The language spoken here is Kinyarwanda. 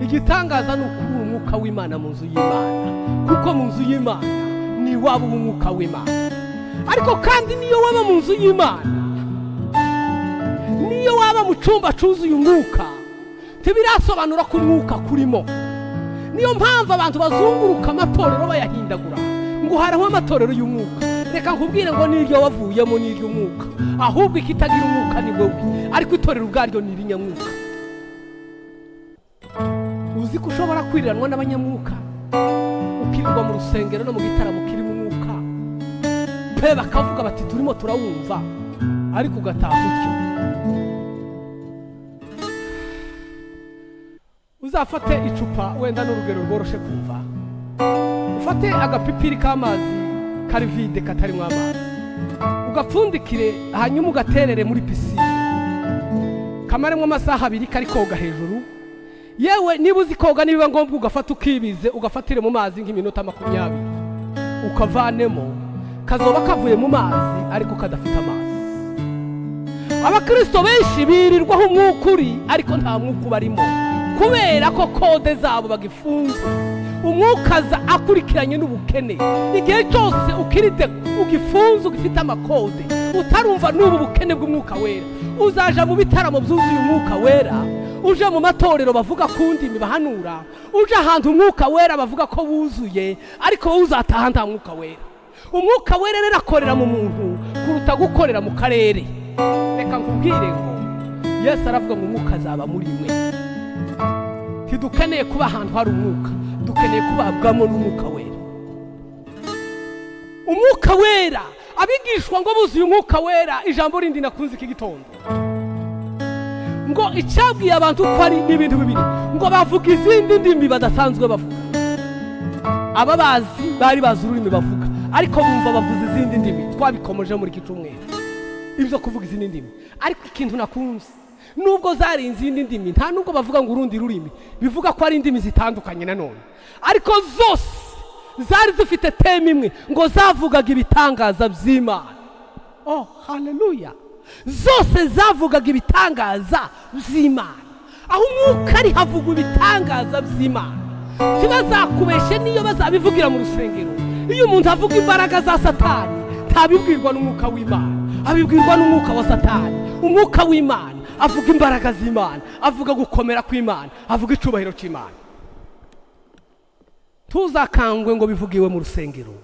igitangaza n'ukuri umwuka w'Imana mu nzu y'Imana, kuko mu nzu y'Imana ni waba umwuka w'Imana. Ariko kandi niyo waba mu nzu y'Imana, niyo waba mu cyumba cyuzuye umwuka, ntibirasobanura ko umwuka kurimo. Niyo mpamvu abantu bazunguruka amatorero bayahindagura ngo hariho amatorero y'umwuka. Reka nkubwire ngo niryo wavuyemo niryo umwuka, ahubwo ikitagira umwuka ni wowe, ariko itorero ubwaryo ni irinyamwuka. Uzi ko ushobora kwiriranwa n'abanyamwuka, ukirirwa mu rusengero no mu gitaramo kirimo umwuka pe, bakavuga bati turimo turawumva, ariko ugataha utyo. Uzafate icupa, wenda n'urugero rworoshe kumva, ufate agapipiri k'amazi kari vide katarimo amazi, ugapfundikire, hanyuma ugaterere muri pisine, kamaremo amasaha 2 kari koga hejuru. Yewe niba uzi koga, niba ngombwa ugafata ukibize, ugafatire mu mazi nk'iminota 20, ukavanemo, kazoba kavuye mu mazi ariko kadafite amazi. Abakristo benshi birirwaho umwuka uri, ariko nta mwuka barimo, kubera ko kode zabo bagifunze. Umwuka za akurikiranye n'ubukene. Igihe cyose ukirite ugifunze, ugifite amakode, utarumva n'ubu bukene bw'umwuka wera, uzaja mu bitaramo byuzuye umwuka wera, uje mu matorero bavuga kundi mibahanura, uje ahantu umwuka wera bavuga ko wuzuye, ariko wowe uzataha nta mwuka wera. Umwuka wera rero akorera mu muntu kuruta gukorera mu karere. Reka nkubwire ngo Yesu aravuga ngo umwuka azaba muri mwe. Ntidukeneye kuba ahantu hari umwuka, dukeneye kubabwamo n'umwuka wera. Umwuka wera, abigishwa ngo buzuye umwuka wera, ijambo rindi nakunze iki gitondo ngo icyabwiye abantu ko ari n'ibintu bibiri, ngo bavuga izindi ndimi badasanzwe bavuga. Aba bazi bari bazi ururimi bavuga, ariko bumva bavuza izindi ndimi. Twabikomeje muri kicumwere ibyo kuvuga izindi ndimi, ariko ikintu nakunze, nubwo zari izindi ndimi, nta nubwo bavuga ngo urundi rurimi, bivuga ko ari indimi zitandukanye nanone, ariko zose zari zifite teme imwe, ngo zavugaga ibitangaza by'Imana. Oh haleluya! Zose zavugaga ibitangaza by'Imana. Aho umwuka ari havuga ibitangaza by'Imana. Ntibazakubeshe niyo bazabivugira mu rusengero. Iyo umuntu avuga imbaraga za Satani, ntabibwirwa n'umwuka w'Imana, abibwirwa n'umwuka wa Satani. Umwuka w'Imana avuga imbaraga z'Imana, avuga gukomera kw'Imana, avuga icubahiro cy'Imana. Tuzakangwe ngo bivugiwe mu rusengero.